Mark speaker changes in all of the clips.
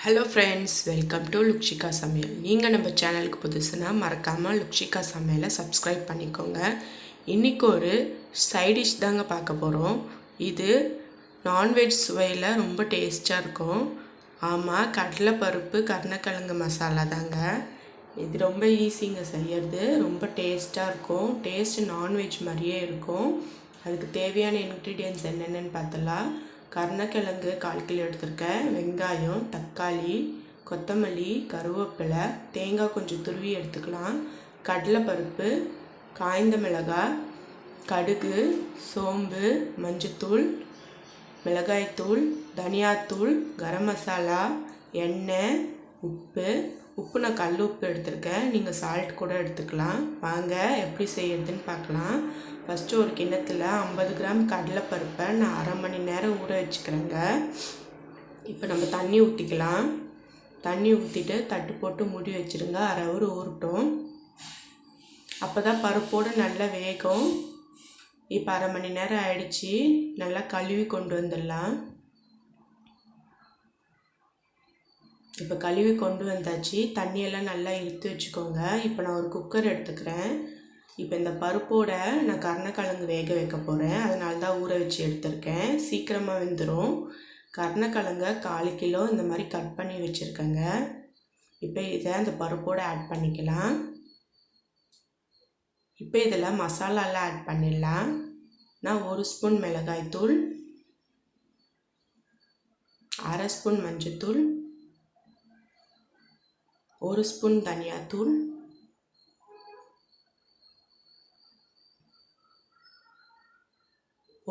Speaker 1: Hello friends, welcome to Lukshiga Samayal. நீங்கள் நம்ம சேனலுக்கு புதுசுனா மறக்காமல் Lukshiga Samayala சப்ஸ்கிரைப் பண்ணிக்கோங்க. இன்றைக்கி ஒரு சைட் டிஷ் தாங்க பார்க்க போகிறோம். இது நான்வெஜ் சுவையில் ரொம்ப டேஸ்ட்டாக இருக்கும். ஆமாம், கடலை பருப்பு கருணக்கிழங்கு மசாலா தாங்க. இது ரொம்ப ஈஸிங்க செய்யறது, ரொம்ப டேஸ்ட்டாக இருக்கும். டேஸ்ட் நான்வெஜ் மாதிரியே இருக்கும். அதுக்கு தேவையான இன்க்ரீடியன்ட்ஸ் என்னென்னு பார்த்தலாம். கருணக்கிழங்கு 1/4 கிலோ எடுத்திருக்கேன். வெங்காயம், தக்காளி, கொத்தமல்லி, கருவேப்பிலை, தேங்காய் கொஞ்சம் துருவி எடுத்துக்கலாம். கடலைப்பருப்பு, காய்ந்த மிளகாய், கடுகு, சோம்பு, மஞ்சத்தூள், மிளகாய்த்தூள், தனியாத்தூள், கரம் மசாலா, எண்ணெய், உப்பு நான் கல் உப்பு எடுத்திருக்கேன். நீங்கள் சால்ட் கூட எடுத்துக்கலாம். வாங்க எப்படி செய்யறதுன்னு பார்க்கலாம். ஃபஸ்ட்டு ஒரு கிண்ணத்தில் 50 கிராம் கடலைப்பருப்பை நான் 1/2 மணி நேரம் ஊற வச்சுக்கிறேங்க. இப்போ நம்ம தண்ணி ஊற்றிக்கலாம். தண்ணி ஊற்றிட்டு தட்டு போட்டு மூடி வச்சுருங்க. 1/2 ஹவர் ஊறட்டும். அப்போ தான் பருப்போடு நல்லா வேகும். இப்போ 1/2 மணி நேரம் ஆயிடுச்சு. நல்லா கழுவி கொண்டு வந்துடலாம். இப்போ கழுவி கொண்டு வந்தாச்சு. தண்ணியெல்லாம் நல்லா இழுத்து வச்சுக்கோங்க. இப்போ நான் ஒரு குக்கர் எடுத்துக்கிறேன். இப்போ இந்த பருப்போட நான் கருணக்கிழங்கு வேக வைக்க போகிறேன். அதனால தான் ஊற வச்சு எடுத்திருக்கேன். சீக்கிரமாக வெந்துடும். கருணக்கிழங்க 1/4 கிலோ இந்த மாதிரி கட் பண்ணி வச்சுருக்கேங்க. இப்போ இதை அந்த பருப்போடு ஆட் பண்ணிக்கலாம். இப்போ இதில் மசாலாலாம் ஆட் பண்ணிடலாம். நான் 1 ஸ்பூன் மிளகாய்த்தூள், 1/2 ஸ்பூன் மஞ்சத்தூள், 1 ஸ்பூன் தனியாத்தூள்,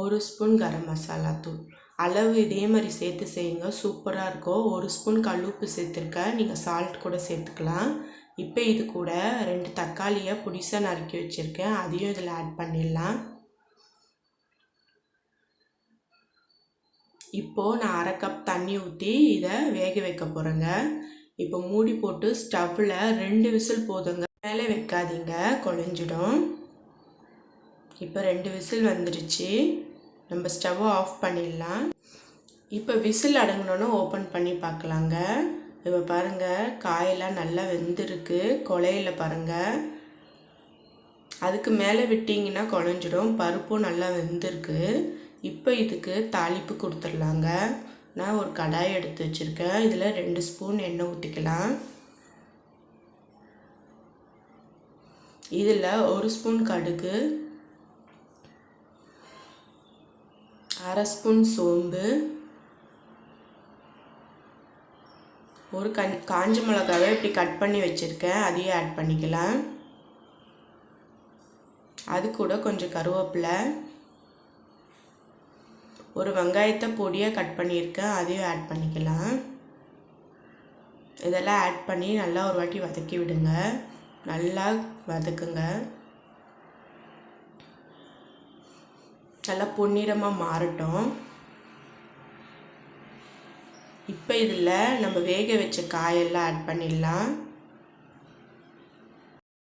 Speaker 1: 1 ஸ்பூன் கரம் மசாலா தூள். அளவு இதே மாதிரி சேர்த்து செய்யுங்க, சூப்பராக இருக்கும். 1 ஸ்பூன் கல்லுப்பு சேர்த்துருக்கேன். நீங்கள் சால்ட் கூட சேர்த்துக்கலாம். இப்போ இது கூட 2 தக்காளியை புடிசாக நறுக்கி வச்சுருக்கேன். அதையும் இதில் ஆட் பண்ணிடலாம். இப்போது நான் 1/2 கப் தண்ணி ஊற்றி இதை வேக வைக்க போகிறேங்க. இப்போ மூடி போட்டு ஸ்டவ்வில் 2 விசில் போதுங்க. மேலே வைக்காதீங்க, குழஞ்சிடும். இப்போ 2 விசில் வந்துடுச்சு. நம்ம ஸ்டவ்வை ஆஃப் பண்ணிடலாம். இப்போ விசில் அடங்கினோன்னு ஓப்பன் பண்ணி பார்க்கலாங்க. இப்போ பாருங்கள், காயெல்லாம் நல்லா வெந்திருக்கு. குழையில பாருங்கள். அதுக்கு மேலே விட்டிங்கன்னா குழஞ்சிடும். பருப்பும் நல்லா வெந்திருக்கு. இப்போ இதுக்கு தாளிப்பு கொடுத்துடலாங்க. நான் ஒரு கடாய் எடுத்து வச்சுருக்கேன். இதில் 2 ஸ்பூன் எண்ணெய் ஊற்றிக்கலாம். இதில் 1 ஸ்பூன் கடுகு, 1/2 ஸ்பூன் சோம்பு, ஒரு காஞ்ச மிளகாவை இப்படி கட் பண்ணி வச்சுருக்கேன். அதையும் ஆட் பண்ணிக்கலாம். அது கூட கொஞ்சம் கருவேப்பிலை, ஒரு வெங்காயத்தை பொடியாக கட் பண்ணியிருக்கேன். அதையும் ஆட் பண்ணிக்கலாம். இதெல்லாம் ஆட் பண்ணி நல்லா ஒரு வாட்டி வதக்கி விடுங்க. நல்லா வதக்குங்க. நல்லா பொன்னிறமாக மாறட்டும். இப்போ இதில் நம்ம வேக வச்ச காயெல்லாம் ஆட் பண்ணிடலாம்.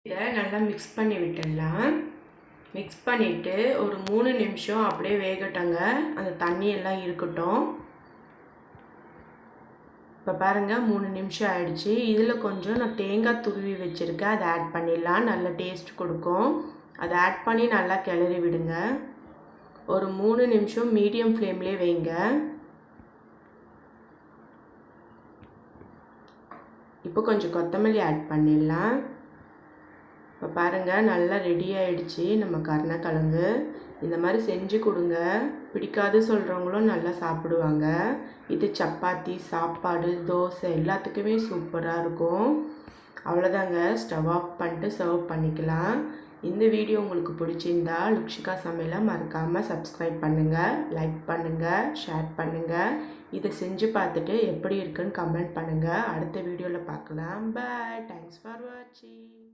Speaker 1: இதை நல்லா மிக்ஸ் பண்ணி விட்டுடலாம். மிக்ஸ் பண்ணிவிட்டு ஒரு 3 நிமிஷம் அப்படியே வேகட்டங்க. அந்த தண்ணியெல்லாம் இருக்கட்டும். இப்போ பாருங்கள், 3 நிமிஷம் ஆயிடுச்சு. இதில் கொஞ்சம் நான் தேங்காய் துருவி வச்சுருக்கேன். அதை ஆட் பண்ணிடலாம். நல்ல டேஸ்ட் கொடுக்கும். அதை ஆட் பண்ணி நல்லா கிளறி விடுங்க. ஒரு 3 நிமிஷம் மீடியம் ஃப்ளேம்லேயே வைங்க. இப்போ கொஞ்சம் கொத்தமல்லி ஆட் பண்ணிடலாம். இப்போ பாருங்கள், நல்லா ரெடி ஆகிடுச்சு நம்ம கருணக்கிழங்கு. இந்த மாதிரி செஞ்சு கொடுங்க. பிடிக்காது சொல்கிறவங்களும் நல்லா சாப்பிடுவாங்க. இது சப்பாத்தி, சாப்பாடு, தோசை எல்லாத்துக்குமே சூப்பராக இருக்கும். அவ்வளோதாங்க. ஸ்டவ் ஆஃப் பண்ணிட்டு சர்வ் பண்ணிக்கலாம். இந்த வீடியோ உங்களுக்கு பிடிச்சிருந்தா லுக்ஷிகா சமையலை மறக்காமல் சப்ஸ்கிரைப் பண்ணுங்கள், லைக் பண்ணுங்கள், ஷேர் பண்ணுங்கள். இதை செஞ்சு பார்த்துட்டு எப்படி இருக்குன்னு கமெண்ட் பண்ணுங்கள். அடுத்த வீடியோவில் பார்க்கலாம். பாய். தேங்க்ஸ் ஃபார் வாட்சிங்.